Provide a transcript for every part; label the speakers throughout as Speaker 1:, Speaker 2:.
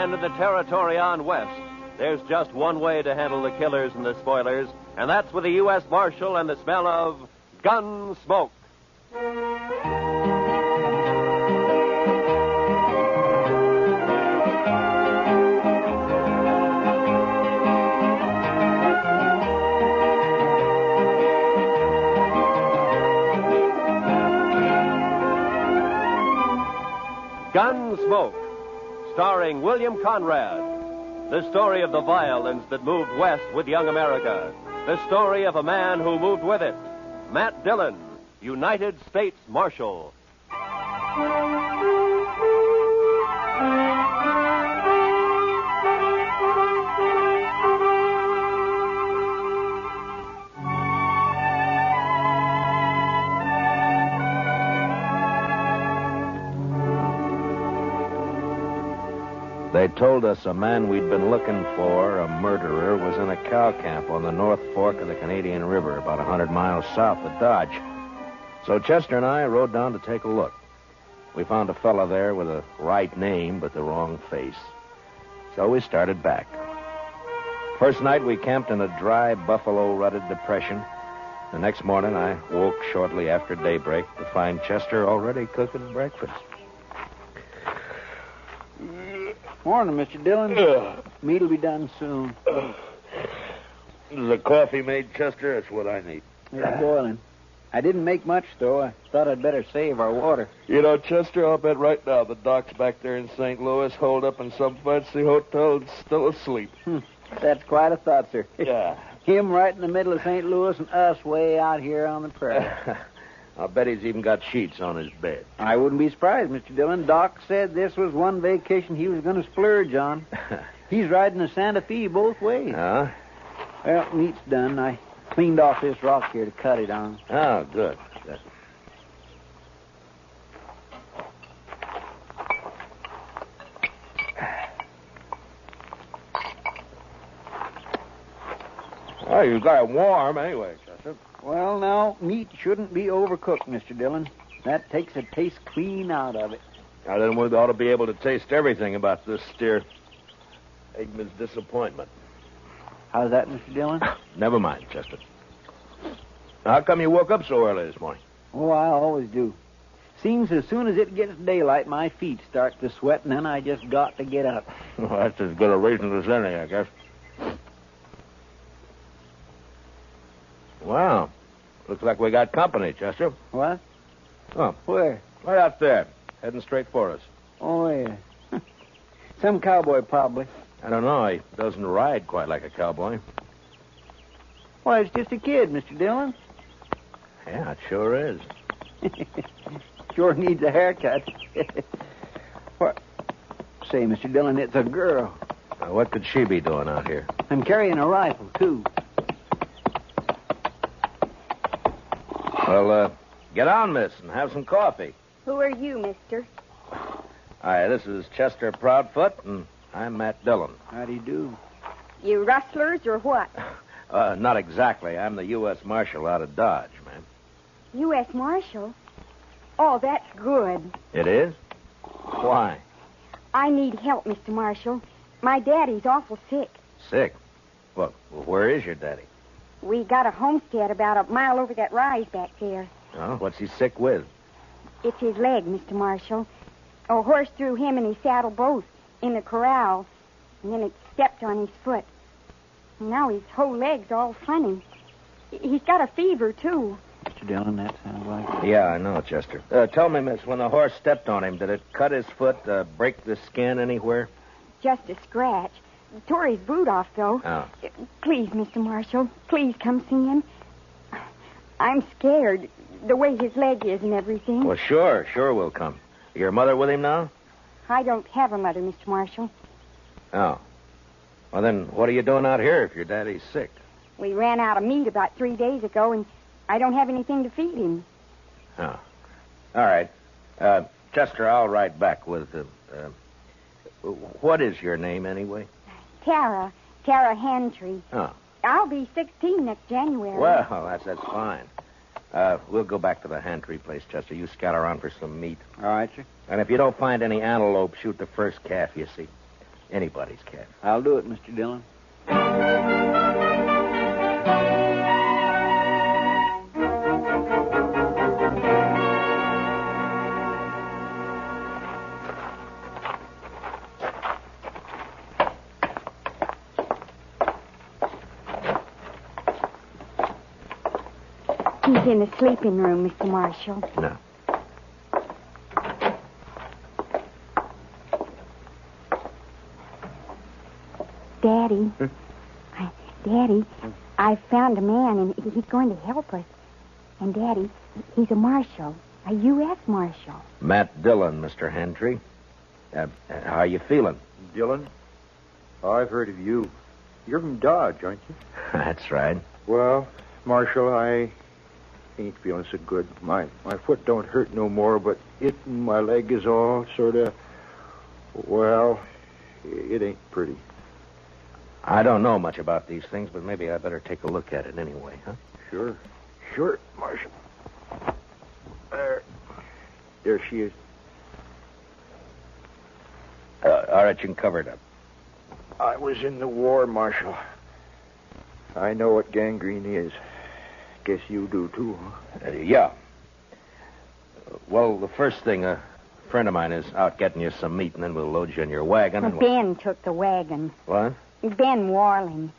Speaker 1: And in the territory on west, there's just one way to handle the killers and the spoilers, and that's with the U.S. Marshal and the smell of Gunsmoke. Gunsmoke, starring William Conrad. The story of the violence that moved west with young America. The story of a man who moved with it. Matt Dillon, United States Marshal.
Speaker 2: They told us a man we'd been looking for, a murderer, was in a cow camp on the North Fork of the Canadian River, about 100 miles south of Dodge. So Chester and I rode down to take a look. We found a fella there with a right name but the wrong face. So we started back. First night we camped in a dry, buffalo-rutted depression. The next morning I woke shortly after daybreak to find Chester already cooking breakfast.
Speaker 3: Morning, Mr. Dillon. Meat'll be done soon.
Speaker 2: Is the coffee made, Chester? That's what I need.
Speaker 3: It's boiling. I didn't make much, though. I thought I'd better save our water.
Speaker 4: You know, Chester, I'll bet right now the doc's back there in St. Louis, holed up in some fancy hotel and still asleep.
Speaker 3: That's quite a thought, sir.
Speaker 4: Yeah.
Speaker 3: Him right in the middle of St. Louis and us way out here on the prairie.
Speaker 2: I'll bet he's even got sheets on his bed.
Speaker 3: I wouldn't be surprised, Mr. Dillon. Doc said this was one vacation he was going to splurge on. He's riding the Santa Fe both ways.
Speaker 2: Huh?
Speaker 3: Well, meat's done. I cleaned off this rock here to cut it on.
Speaker 2: Oh, good. Well, you got it warm anyway, Chester.
Speaker 3: Well, now, meat shouldn't be overcooked, Mr. Dillon. That takes the taste clean out of it.
Speaker 2: Now, then we ought to be able to taste everything about this steer. Eggman's disappointment.
Speaker 3: How's that, Mr. Dillon?
Speaker 2: Never mind, Chester. How come you woke up so early this morning?
Speaker 3: Oh, I always do. Seems as soon as it gets daylight, my feet start to sweat, and then I just got to get up.
Speaker 2: Well, that's as good a reason as any, I guess. Wow. Looks like we got company, Chester.
Speaker 3: What?
Speaker 2: Oh.
Speaker 3: Where?
Speaker 2: Right out there. Heading straight for us.
Speaker 3: Oh, yeah. Some cowboy, probably.
Speaker 2: I don't know. He doesn't ride quite like a cowboy.
Speaker 3: Why, it's just a kid, Mr. Dillon.
Speaker 2: Yeah, it sure is.
Speaker 3: Sure needs a haircut. What? Say, Mr. Dillon, it's a girl.
Speaker 2: Now, what could she be doing out here?
Speaker 3: I'm carrying a rifle, too.
Speaker 2: Well, get on, miss, and have some coffee.
Speaker 5: Who are you, mister?
Speaker 2: Hi, this is Chester Proudfoot, and I'm Matt Dillon.
Speaker 3: How do you do?
Speaker 5: You rustlers or what?
Speaker 2: Not exactly. I'm the U.S. Marshal out of Dodge, ma'am.
Speaker 5: U.S. Marshal? Oh, that's good.
Speaker 2: It is? Why?
Speaker 5: I need help, Mr. Marshal. My daddy's awful sick.
Speaker 2: Sick? Well, where is your daddy?
Speaker 5: We got a homestead about a mile over that rise back there.
Speaker 2: Oh, what's he sick with?
Speaker 5: It's his leg, Mr. Marshal. A horse threw him and his saddle both in the corral, and then it stepped on his foot. Now his whole leg's all funny. He's got a fever, too.
Speaker 3: Mr. Dillon, that sounds like it.
Speaker 2: Yeah, I know, Chester. Tell me, miss, when the horse stepped on him, did it cut his foot, break the skin anywhere?
Speaker 5: Just a scratch. Tore his boot off, though.
Speaker 2: Oh.
Speaker 5: Please, Mr. Marshal, please come see him. I'm scared, the way his leg is and everything.
Speaker 2: Well, sure we'll come. Your mother with him now?
Speaker 5: I don't have a mother, Mr. Marshal.
Speaker 2: Oh. Well, then, what are you doing out here if your daddy's sick?
Speaker 5: We ran out of meat about 3 days ago, and I don't have anything to feed him.
Speaker 2: Oh. All right. Chester, I'll ride back with... what is your name, anyway?
Speaker 5: Tara Hantry.
Speaker 2: Oh.
Speaker 5: I'll be 16 next January.
Speaker 2: Well, that's fine. We'll go back to the Hantry place, Chester. You scout around for some meat.
Speaker 3: All right, sir.
Speaker 2: And if you don't find any antelope, shoot the first calf you see. Anybody's cat.
Speaker 3: I'll do it, Mr. Dillon.
Speaker 5: He's in the sleeping room, Mr. Marshall.
Speaker 2: No.
Speaker 5: Daddy. Daddy, I found a man, and he's going to help us. And, Daddy, he's a marshal, a U.S. marshal.
Speaker 2: Matt Dillon, Mr. Hendry. How are you feeling?
Speaker 6: Dillon? I've heard of you. You're from Dodge, aren't you?
Speaker 2: That's right.
Speaker 6: Well, Marshal, I ain't feeling so good. My foot don't hurt no more, but it and my leg is all sort of, well, it ain't pretty.
Speaker 2: I don't know much about these things, but maybe I better take a look at it anyway, huh?
Speaker 6: Sure, Marshal. There she is.
Speaker 2: All right, you can cover it up.
Speaker 6: I was in the war, Marshal. I know what gangrene is. Guess you do, too, huh?
Speaker 2: Yeah. Well, the first thing, a friend of mine is out getting you some meat, and then we'll load you in your wagon. And
Speaker 5: Ben took the wagon.
Speaker 2: What?
Speaker 5: Ben Warling.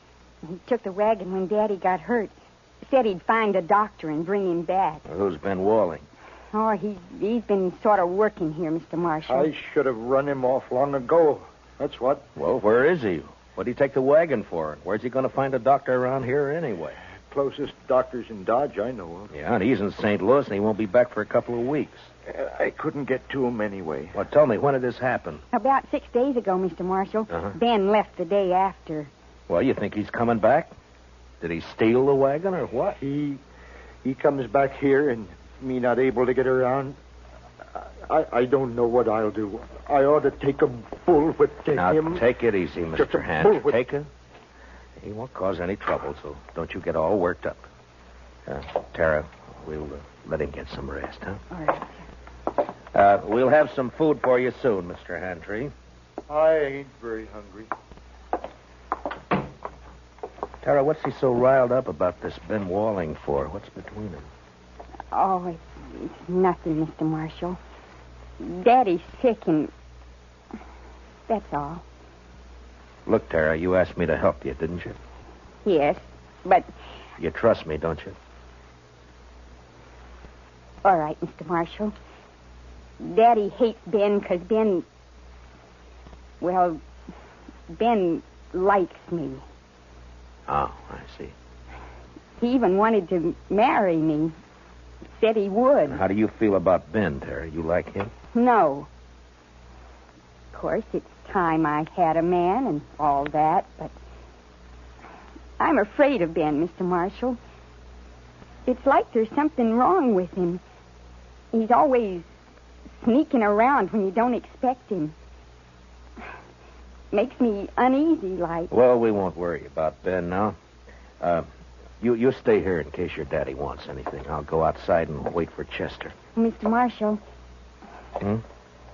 Speaker 5: He took the wagon when Daddy got hurt. Said he'd find a doctor and bring him back.
Speaker 2: Who's Ben Walling?
Speaker 5: Oh, he's been sort of working here, Mr. Marshall.
Speaker 6: I should have run him off long ago. That's what.
Speaker 2: Well, where is he? What'd he take the wagon for? Where's he going to find a doctor around here anyway?
Speaker 6: Closest doctor's in Dodge I know of.
Speaker 2: Yeah, and he's in St. Louis, and he won't be back for a couple of weeks.
Speaker 6: I couldn't get to him anyway.
Speaker 2: Well, tell me, when did this happen?
Speaker 5: About 6 days ago, Mr. Marshall.
Speaker 2: Uh-huh.
Speaker 5: Ben left the day after.
Speaker 2: Well, you think he's coming back? Did he steal the wagon or what?
Speaker 6: He comes back here and me not able to get around. I don't know what I'll do. I ought to take a bullwhip to
Speaker 2: now,
Speaker 6: him.
Speaker 2: Take it easy,
Speaker 6: Just a
Speaker 2: Mr. Hand.
Speaker 6: bullwhip.
Speaker 2: Take it. He won't cause any trouble, so don't you get all worked up. Tara, we'll let him get some rest, huh?
Speaker 5: All right.
Speaker 2: We'll have some food for you soon, Mr. Hantry.
Speaker 6: I ain't very hungry.
Speaker 2: Tara, what's he so riled up about this Ben Walling for? What's between them?
Speaker 5: Oh, it's nothing, Mr. Marshall. Daddy's sick, and that's all.
Speaker 2: Look, Tara, you asked me to help you, didn't you?
Speaker 5: Yes, but...
Speaker 2: You trust me, don't you?
Speaker 5: All right, Mr. Marshall. Daddy hates Ben because Ben... Well, Ben likes me.
Speaker 2: Oh, I see.
Speaker 5: He even wanted to marry me. Said he would.
Speaker 2: And how do you feel about Ben, Tara? You like him?
Speaker 5: No. Of course, it's time I had a man and all that, but I'm afraid of Ben, Mr. Marshall. It's like there's something wrong with him. He's always sneaking around when you don't expect him. Makes me uneasy, like.
Speaker 2: Well, we won't worry about Ben now. You stay here in case your daddy wants anything. I'll go outside and wait for Chester.
Speaker 5: Mr. Marshall.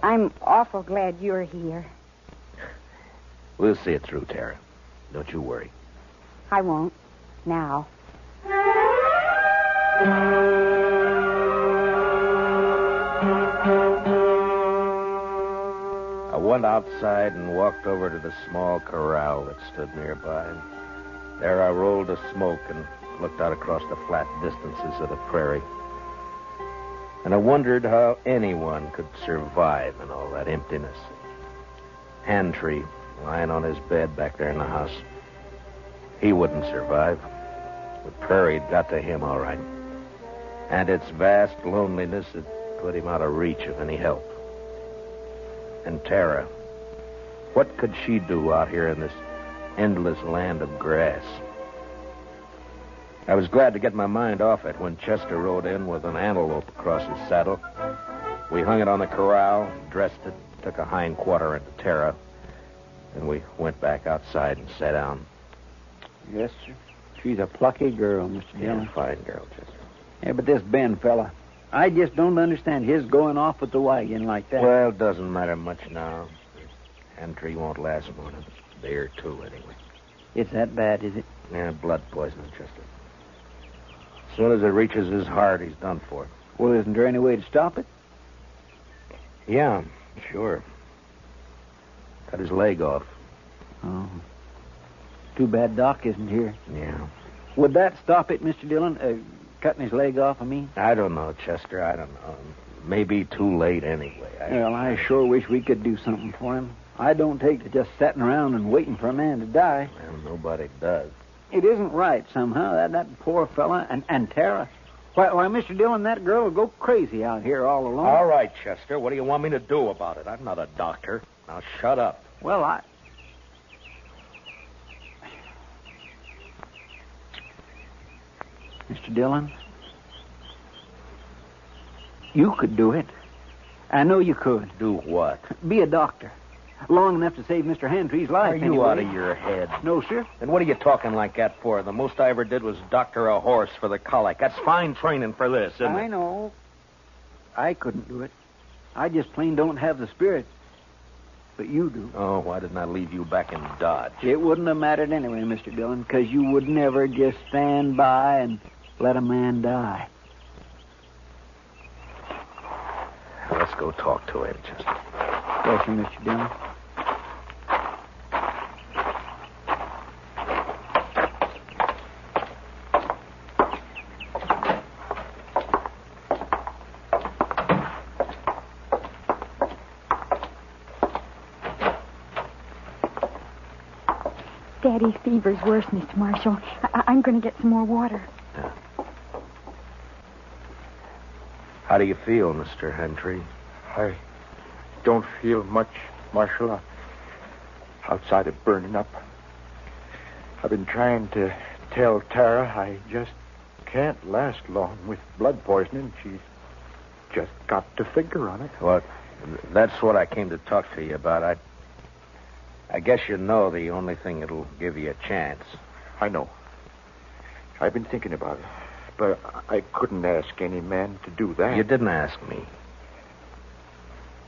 Speaker 5: I'm awful glad you're here.
Speaker 2: We'll see it through, Tara. Don't you worry.
Speaker 5: I won't. Now.
Speaker 2: I went outside and walked over to the small corral that stood nearby. There I rolled a smoke and looked out across the flat distances of the prairie. And I wondered how anyone could survive in all that emptiness. Hantry, lying on his bed back there in the house. He wouldn't survive. The prairie had got to him all right. And its vast loneliness had put him out of reach of any help. And Tara, what could she do out here in this endless land of grass? I was glad to get my mind off it when Chester rode in with an antelope across his saddle. We hung it on the corral, dressed it, took a hind quarter into Tara, and we went back outside and sat down.
Speaker 3: Yes, sir. She's a plucky girl, Mr. Dillon.
Speaker 2: Yeah, fine girl, Chester.
Speaker 3: Yeah, but this Ben fella, I just don't understand his going off with the wagon like that.
Speaker 2: Well, it doesn't matter much now. Entry won't last more than a day or two, anyway.
Speaker 3: It's that bad, is it?
Speaker 2: Yeah, blood poisoning, Chester. As soon as it reaches his heart, he's done for.
Speaker 3: Well, isn't there any way to stop it?
Speaker 2: Yeah, sure. Cut his leg off.
Speaker 3: Oh. Too bad Doc isn't here.
Speaker 2: Yeah.
Speaker 3: Would that stop it, Mr. Dillon? Cutting his leg off, I mean?
Speaker 2: I don't know, Chester. I don't know. Maybe too late anyway.
Speaker 3: Well, I sure wish we could do something for him. I don't take to just sitting around and waiting for a man to die.
Speaker 2: Well, nobody does.
Speaker 3: It isn't right, somehow. That poor fella. And Tara. Why, Mr. Dillon, that girl will go crazy out here all alone.
Speaker 2: All right, Chester. What do you want me to do about it? I'm not a doctor. Now, shut up.
Speaker 3: Well, Mr. Dillon, you could do it. I know you could.
Speaker 2: Do what?
Speaker 3: Be a doctor. Long enough to save Mr. Hantree's life.
Speaker 2: Are you
Speaker 3: anyway.
Speaker 2: out of your head?
Speaker 3: No, sir.
Speaker 2: Then what are you talking like that for? The most I ever did was doctor a horse for the colic. That's fine training for this, isn't it?
Speaker 3: I know. I couldn't do it. I just plain don't have the spirit. But you do.
Speaker 2: Oh, why didn't I leave you back in Dodge?
Speaker 3: It wouldn't have mattered anyway, Mr. Dillon, because you would never just stand by and let a man die.
Speaker 2: Let's go talk to him, Chester.
Speaker 3: Yes, sir, Mr. Dillon.
Speaker 5: Daddy's fever's worse, Mr. Marshall. I'm going to get some more water.
Speaker 2: Yeah. How do you feel, Mr. Hentry?
Speaker 6: I don't feel much, Marshall. Outside of burning up. I've been trying to tell Tara I just can't last long with blood poisoning. She's just got to figure on it.
Speaker 2: Well, that's what I came to talk to you about. I guess you know the only thing that'll give you a chance.
Speaker 6: I know. I've been thinking about it. But I couldn't ask any man to do that.
Speaker 2: You didn't ask me.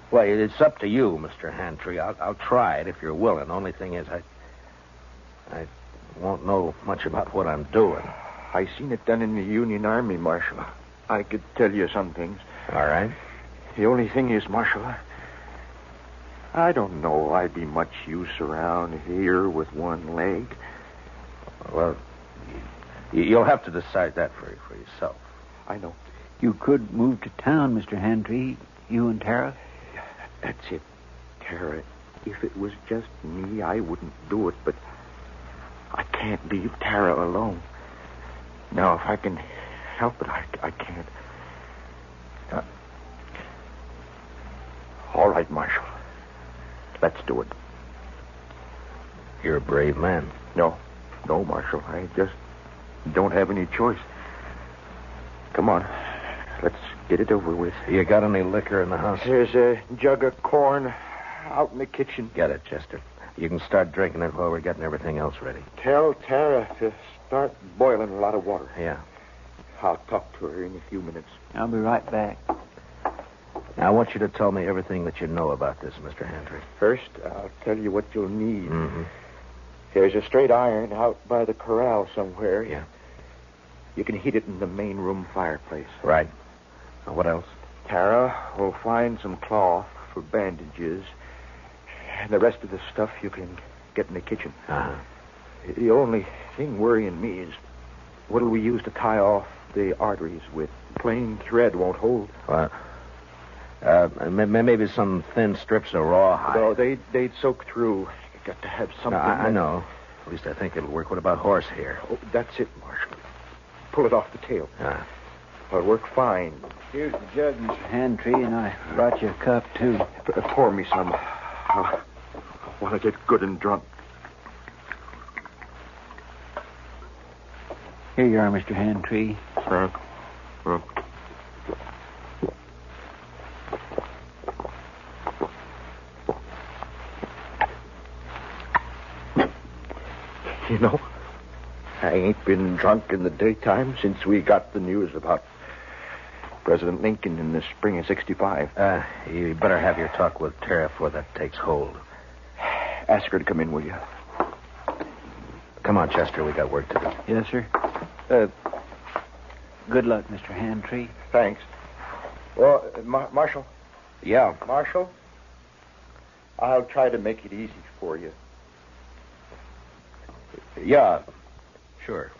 Speaker 2: Well, it's up to you, Mr. Hantry. I'll try it if you're willing. The only thing is I won't know much about what I'm doing.
Speaker 6: I seen it done in the Union Army, Marshal. I could tell you some things.
Speaker 2: All right.
Speaker 6: The only thing is, Marshal, I don't know I'd be much use around here with one leg.
Speaker 2: Well, you'll have to decide that for yourself.
Speaker 6: I know.
Speaker 3: You could move to town, Mr. Hantry, you and Tara.
Speaker 6: That's it, Tara. If it was just me, I wouldn't do it, but I can't leave Tara alone. Now, if I can help it, I can't. All right, Marshal. Let's do it.
Speaker 2: You're a brave man.
Speaker 6: No, Marshal. I just don't have any choice. Come on. Let's get it over with.
Speaker 2: You got any liquor in the house?
Speaker 6: There's a jug of corn out in the kitchen.
Speaker 2: Get it, Chester. You can start drinking it while we're getting everything else ready.
Speaker 6: Tell Tara to start boiling a lot of water.
Speaker 2: Yeah.
Speaker 6: I'll talk to her in a few minutes.
Speaker 3: I'll be right back.
Speaker 2: Now, I want you to tell me everything that you know about this, Mr. Hantry.
Speaker 6: First, I'll tell you what you'll need.
Speaker 2: Mm-hmm.
Speaker 6: There's a straight iron out by the corral somewhere.
Speaker 2: Yeah.
Speaker 6: You can heat it in the main room fireplace.
Speaker 2: Right. Now, what else?
Speaker 6: Tara will find some cloth for bandages. And the rest of the stuff you can get in the kitchen.
Speaker 2: Uh-huh.
Speaker 6: The only thing worrying me is what'll we use to tie off the arteries with? Plain thread won't hold.
Speaker 2: Well, maybe some thin strips of raw hide.
Speaker 6: No, they'd soak through. You got to have something.
Speaker 2: I know. At least I think it'll work. What about horsehair?
Speaker 6: Oh, that's it, Marshal. Pull it off the tail.
Speaker 2: Ah.
Speaker 6: It'll work fine.
Speaker 3: Here's the jug, Mr. Hantry, and I brought you a cup, too.
Speaker 6: Pour me some. I want to get good and drunk.
Speaker 3: Here you are, Mr. Hantry.
Speaker 6: You know, I ain't been drunk in the daytime since we got the news about President Lincoln in the spring of '65.
Speaker 2: You better have your talk with Tara before that takes hold.
Speaker 6: Ask her to come in, will you?
Speaker 2: Come on, Chester. We got work to do.
Speaker 3: Yes, sir. Good luck, Mr. Handtree.
Speaker 6: Thanks. Well, Marshall.
Speaker 2: Yeah.
Speaker 6: Marshall, I'll try to make it easy for you.
Speaker 2: Yeah. Sure.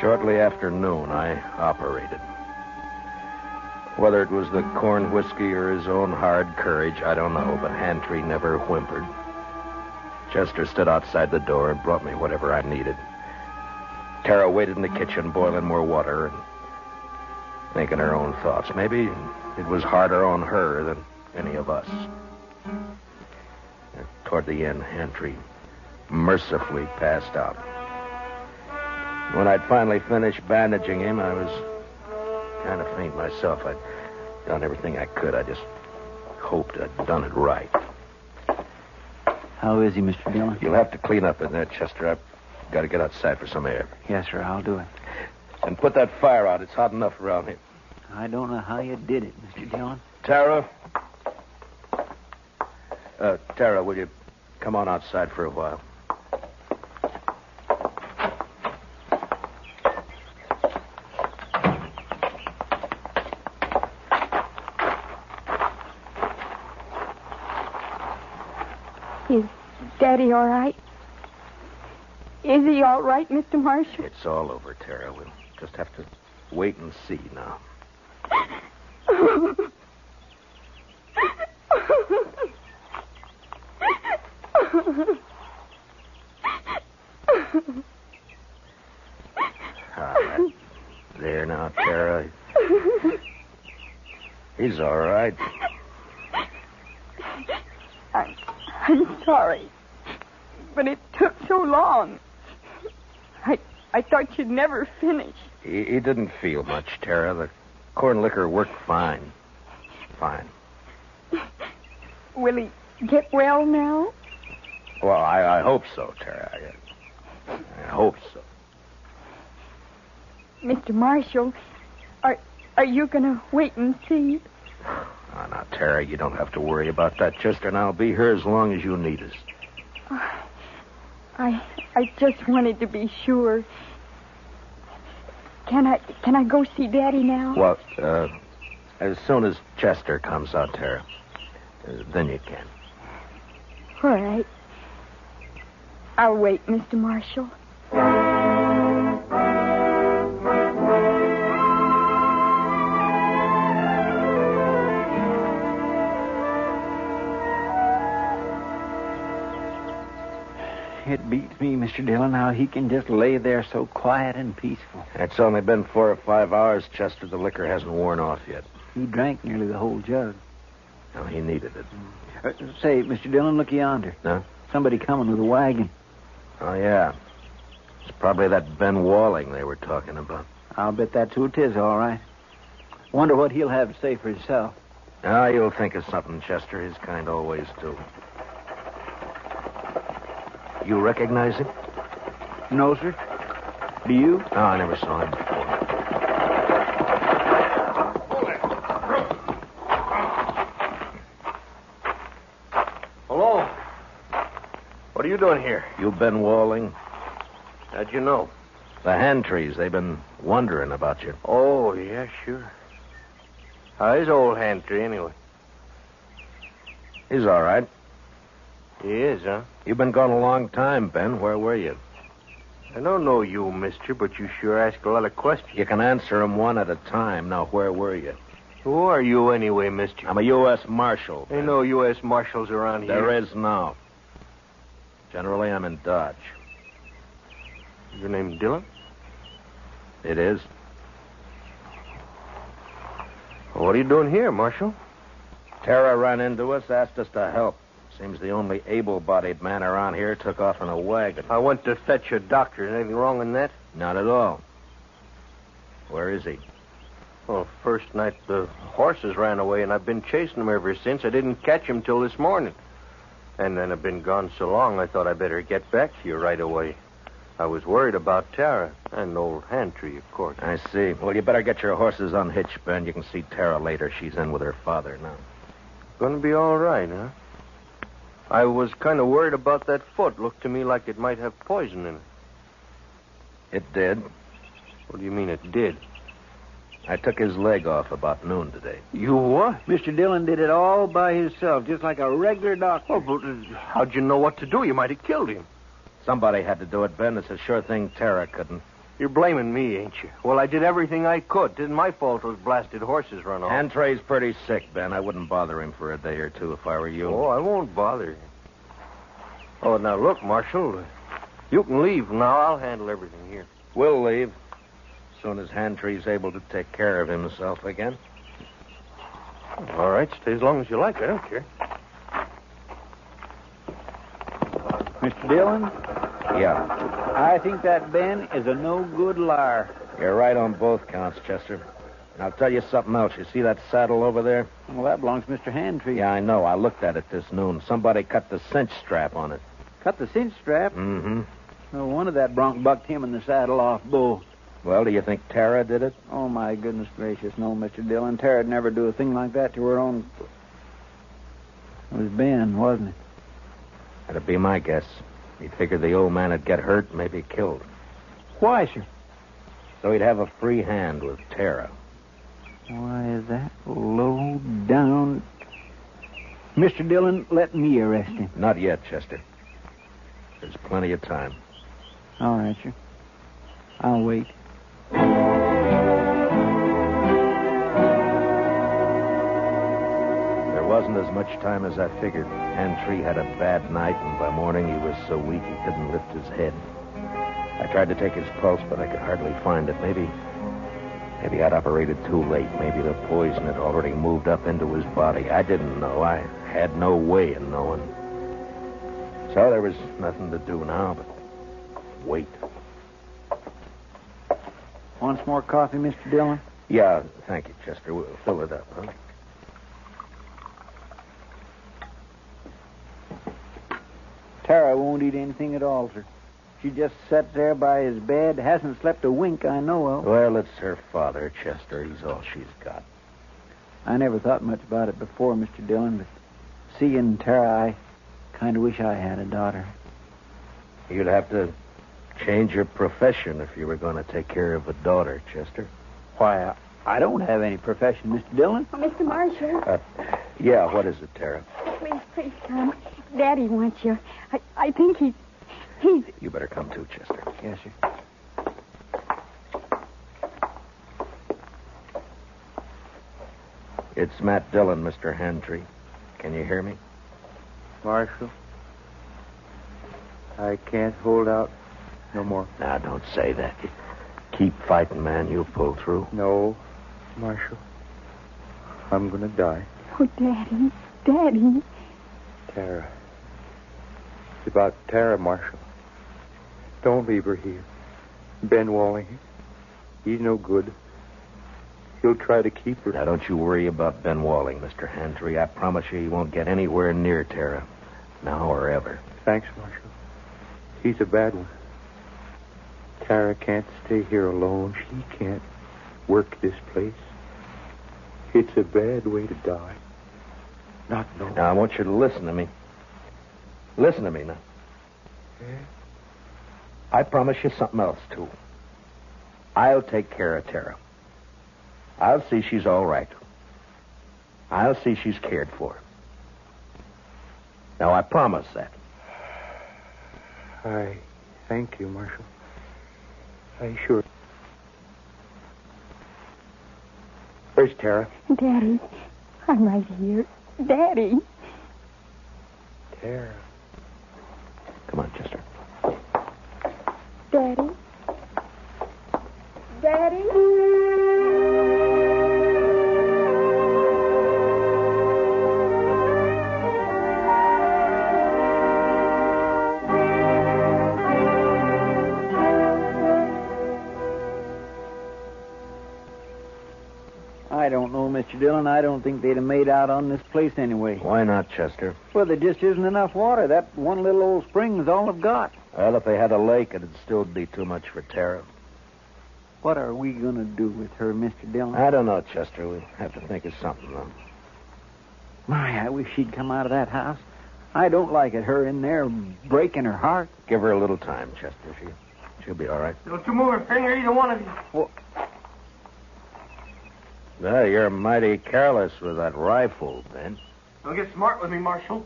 Speaker 2: Shortly after noon, I operated. Whether it was the corn whiskey or his own hard courage, I don't know, but Handtree never whimpered. Chester stood outside the door and brought me whatever I needed. Tara waited in the kitchen, boiling more water and thinking her own thoughts. Maybe it was harder on her than any of us. And toward the end, Handtree mercifully passed out. When I'd finally finished bandaging him, I was kind of faint myself. I'd done everything I could. I just hoped I'd done it right.
Speaker 3: How is he, Mr. Dillon?
Speaker 2: You'll have to clean up in there, Chester. I've got to get outside for some air.
Speaker 3: Yes, sir, I'll do it.
Speaker 2: And put that fire out. It's hot enough around here.
Speaker 3: I don't know how you did it, Mr. Dillon.
Speaker 2: Tara? Tara, will you come on outside for a while?
Speaker 5: Is Daddy all right? Is he all right, Mr. Marshall?
Speaker 2: It's all over, Tara. We'll just have to wait and see now. All right. There now, Tara. He's all right.
Speaker 5: I'm sorry, but it took so long. I thought you'd never finish.
Speaker 2: He didn't feel much, Tara. The corn liquor worked fine. Fine.
Speaker 5: Will he get well now?
Speaker 2: Well, I hope so, Tara. I hope so.
Speaker 5: Mr. Marshall, are you going to wait and see?
Speaker 2: Oh, now, Tara, you don't have to worry about that. Chester and I'll be here as long as you need us.
Speaker 5: I just wanted to be sure. Can I go see Daddy now?
Speaker 2: Well, as soon as Chester comes out, Tara, then you can.
Speaker 5: All right. I'll wait, Mr. Marshall.
Speaker 3: It beats me, Mr. Dillon, how he can just lay there so quiet and peaceful.
Speaker 2: It's only been 4 or 5 hours, Chester. The liquor hasn't worn off yet.
Speaker 3: He drank nearly the whole jug.
Speaker 2: No, he needed it.
Speaker 3: Say, Mr. Dillon, look yonder.
Speaker 2: No?
Speaker 3: Somebody coming with a wagon.
Speaker 2: Oh, yeah. It's probably that Ben Walling they were talking about.
Speaker 3: I'll bet that's who it is, all right. Wonder what he'll have to say for himself.
Speaker 2: Ah, you'll think of something, Chester. His kind always do. You recognize him?
Speaker 3: No, sir. Do you?
Speaker 2: No, I never saw him before.
Speaker 7: Hello. What are you doing here?
Speaker 2: You Ben Walling?
Speaker 7: How'd you know?
Speaker 2: The Handtrees. They've been wondering about you.
Speaker 7: Oh, yeah, sure. How is old Handtree, anyway?
Speaker 2: He's all right.
Speaker 7: He is, huh?
Speaker 2: You've been gone a long time, Ben. Where were you?
Speaker 7: I don't know you, mister, but you sure ask a lot of questions.
Speaker 2: You can answer them one at a time. Now, where were you?
Speaker 7: Who are you, anyway, mister?
Speaker 2: I'm a U.S. Marshal.
Speaker 7: Ain't no U.S. Marshals around here.
Speaker 2: There is now. Generally, I'm in Dodge.
Speaker 7: Your name Dillon?
Speaker 2: It is.
Speaker 7: Well, what are you doing here, Marshal?
Speaker 2: Tara ran into us, asked us to help. Seems the only able-bodied man around here took off in a wagon.
Speaker 7: I went to fetch a doctor. Anything wrong in that?
Speaker 2: Not at all. Where is he?
Speaker 7: Well, first night the horses ran away, and I've been chasing them ever since. I didn't catch him till this morning. And then I've been gone so long, I thought I'd better get back to you right away. I was worried about Tara and old Hantry, of course.
Speaker 2: I see. Well, you better get your horses unhitched, Ben. You can see Tara later. She's in with her father now.
Speaker 7: Gonna be all right, huh? I was kind of worried about that foot. Looked to me like it might have poison in it.
Speaker 2: It did.
Speaker 7: What do you mean it did?
Speaker 2: I took his leg off about noon today.
Speaker 7: You what?
Speaker 3: Mr. Dillon did it all by himself, just like a regular doctor.
Speaker 7: Oh, but how'd you know what to do? You might have killed him.
Speaker 2: Somebody had to do it, Ben. It's a sure thing Tara couldn't.
Speaker 7: You're blaming me, ain't you? Well, I did everything I could. It isn't my fault those blasted horses run off.
Speaker 2: Hantray's pretty sick, Ben. I wouldn't bother him for a day or two if I were you.
Speaker 7: Oh, I won't bother you. Oh, now look, Marshal. You can leave now. I'll handle everything here.
Speaker 2: We'll leave. As soon as Hantray's able to take care of himself again.
Speaker 7: All right, stay as long as you like. I don't care.
Speaker 3: Mr. Dillon,
Speaker 2: Yeah.
Speaker 3: I think that Ben is a no-good liar.
Speaker 2: You're right on both counts, Chester. And I'll tell you something else. You see that saddle over there?
Speaker 3: Well, that belongs to Mr. Hantry.
Speaker 2: Yeah, I know. I looked at it this noon. Somebody cut the cinch strap on it.
Speaker 3: Cut the cinch strap.
Speaker 2: Mm-hmm.
Speaker 3: No wonder that bronc bucked him in the saddle off both.
Speaker 2: Well, do you think Tara did it?
Speaker 3: Oh, my goodness gracious. No, Mr. Dillon. Tara'd never do a thing like that to her own. It was Ben, wasn't it?
Speaker 2: That'd be my guess. He figured the old man would get hurt, maybe killed.
Speaker 3: Why, sir?
Speaker 2: So he'd have a free hand with Tara.
Speaker 3: Why, is that low down? Mr. Dillon, let me arrest him.
Speaker 2: Not yet, Chester. There's plenty of time.
Speaker 3: All right, sir. I'll wait.
Speaker 2: There wasn't as much time as I figured. Hantry had a bad night, and by morning he was so weak he couldn't lift his head. I tried to take his pulse, but I could hardly find it. Maybe I'd operated too late. Maybe the poison had already moved up into his body. I didn't know. I had no way of knowing. So there was nothing to do now but wait.
Speaker 3: Want some more coffee, Mr. Dillon?
Speaker 2: Yeah, thank you, Chester. We'll fill it up, huh?
Speaker 3: Tara won't eat anything at all, sir. She just sat there by his bed, hasn't slept a wink I know of.
Speaker 2: Well, it's her father, Chester. He's all she's got.
Speaker 3: I never thought much about it before, Mr. Dillon, but seeing Tara, I kind of wish I had a daughter.
Speaker 2: You'd have to change your profession if you were going to take care of a daughter, Chester.
Speaker 3: Why, I don't have any profession, Mr. Dillon.
Speaker 5: Oh, Mr. Marshall.
Speaker 2: Yeah, what is it, Tara?
Speaker 5: Please come. Daddy wants you. I think he's...
Speaker 2: You better come too, Chester.
Speaker 3: Yes, sir.
Speaker 2: It's Matt Dillon, Mr. Hantry. Can you hear me?
Speaker 6: Marshal, I can't hold out no more.
Speaker 2: Now, don't say that. Keep fighting, man. You'll pull through.
Speaker 6: No, Marshal. I'm going to die.
Speaker 5: Oh, Daddy. Daddy.
Speaker 6: Tara. It's about Tara, Marshal. Don't leave her here. Ben Walling, he's no good. He'll try to keep her.
Speaker 2: Now, don't you worry about Ben Walling, Mr. Hantry. I promise you he won't get anywhere near Tara. Now or ever.
Speaker 6: Thanks, Marshal. He's a bad one. Tara can't stay here alone. She can't work this place. It's a bad way to die. Not knowing.
Speaker 2: Now, I want you to listen to me. Listen to me now.
Speaker 6: Yeah?
Speaker 2: I promise you something else, too. I'll take care of Tara. I'll see she's all right. I'll see she's cared for. Now, I promise that.
Speaker 6: I thank you, Marshal. I sure. Where's Tara?
Speaker 5: Daddy. I'm right here. Daddy.
Speaker 6: Tara.
Speaker 2: Come on, Chester.
Speaker 5: Daddy. Daddy.
Speaker 3: I don't know, Mr. Dillon. I don't think they'd have made out on this place anyway.
Speaker 2: Why not, Chester?
Speaker 3: Well, there just isn't enough water. That one little old spring is all I've got.
Speaker 2: Well, if they had a lake, it'd still be too much for Tara.
Speaker 3: What are we going to do with her, Mr. Dillon?
Speaker 2: I don't know, Chester. We'll have to think of something, though.
Speaker 3: My, I wish she'd come out of that house. I don't like it, her in there breaking her heart.
Speaker 2: Give her a little time, Chester. She'll be all right.
Speaker 8: Don't you move a finger, either one of you.
Speaker 3: Well,
Speaker 2: Well, you're mighty careless with that rifle, Ben.
Speaker 8: Don't get smart with me, Marshal.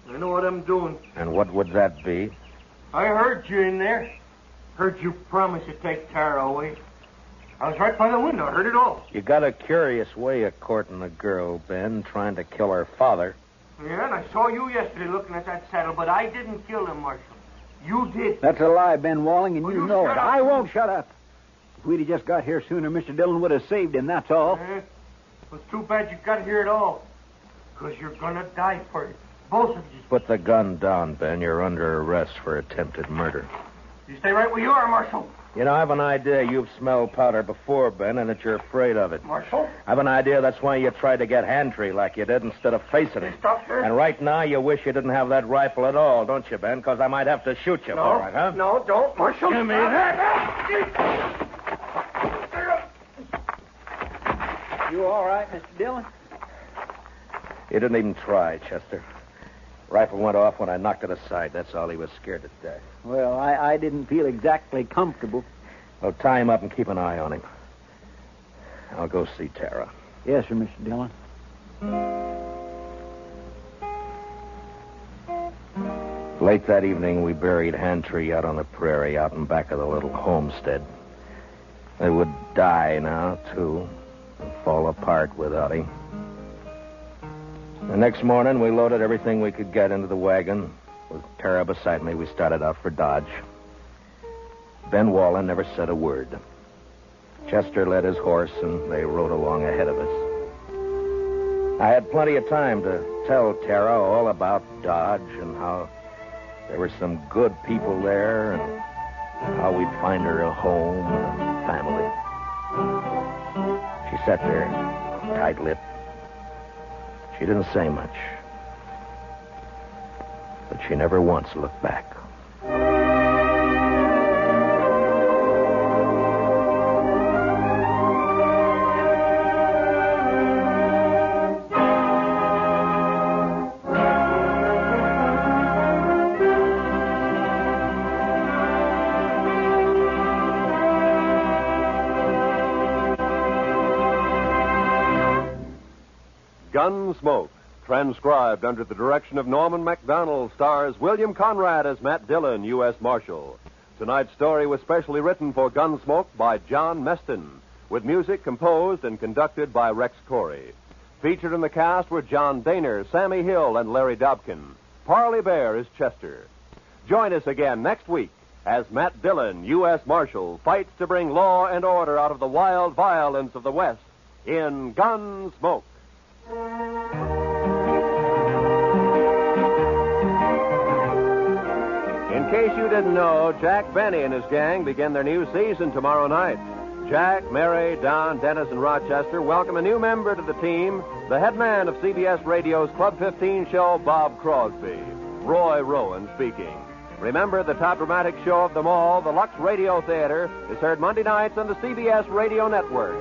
Speaker 8: I know what I'm doing.
Speaker 2: And what would that be?
Speaker 8: I heard you in there. Heard you promise to take Tara away. I was right by the window. I heard it all.
Speaker 2: You got a curious way of courting a girl, Ben, trying to kill her father.
Speaker 8: Yeah, and I saw you yesterday looking at that saddle, but I didn't kill him, Marshal. You did.
Speaker 3: That's a lie, Ben Walling, and
Speaker 8: Well,
Speaker 3: you
Speaker 8: you
Speaker 3: know
Speaker 8: shut
Speaker 3: it.
Speaker 8: up.
Speaker 3: I won't shut up. If we'd have just got here sooner, Mr. Dillon would have saved him, that's all.
Speaker 8: It was too bad you got here at all. Because you're going to die for it. Both of you.
Speaker 2: Put the gun down, Ben. You're under arrest for attempted murder.
Speaker 8: You stay right where you are, Marshal.
Speaker 2: You know, I have an idea you've smelled powder before, Ben, and that you're afraid of it.
Speaker 8: Marshal?
Speaker 2: I have an idea that's why you tried to get hand-tree like you did instead of facing it.
Speaker 8: Stop here.
Speaker 2: And right now you wish you didn't have that rifle at all, don't you, Ben? Because I might have to shoot you for it, huh?
Speaker 8: No, don't, Marshal.
Speaker 2: Give me
Speaker 8: that.
Speaker 3: You all right, Mr. Dillon?
Speaker 2: You didn't even try, Chester. Rifle went off when I knocked it aside. That's all. He was scared to death.
Speaker 3: Well, I didn't feel exactly comfortable.
Speaker 2: Well, tie him up and keep an eye on him. I'll go see Tara.
Speaker 3: Yes, sir, Mr. Dillon.
Speaker 2: Late that evening, we buried Hand-Tree out on the prairie, out in back of the little homestead. They would die now, too, and fall apart without him. The next morning, we loaded everything we could get into the wagon. With Tara beside me, we started out for Dodge. Ben Wallen never said a word. Chester led his horse, and they rode along ahead of us. I had plenty of time to tell Tara all about Dodge and how there were some good people there and how we'd find her a home and a family. She sat there, tight-lipped. She didn't say much, but she never once looked back.
Speaker 1: Gunsmoke, transcribed under the direction of Norman MacDonald, stars William Conrad as Matt Dillon, U.S. Marshal. Tonight's story was specially written for Gunsmoke by John Meston, with music composed and conducted by Rex Corey. Featured in the cast were John Daner, Sammy Hill, and Larry Dobkin. Parley Baer is Chester. Join us again next week as Matt Dillon, U.S. Marshal, fights to bring law and order out of the wild violence of the West in Gunsmoke. In case you didn't know, Jack Benny and his gang begin their new season tomorrow night. Jack, Mary, Don, Dennis, and Rochester welcome a new member to the team, the head man of CBS Radio's Club 15 show, Bob Crosby. Roy Rowan speaking. Remember, the top dramatic show of them all, the Lux Radio Theater, is heard Monday nights on the CBS Radio Network.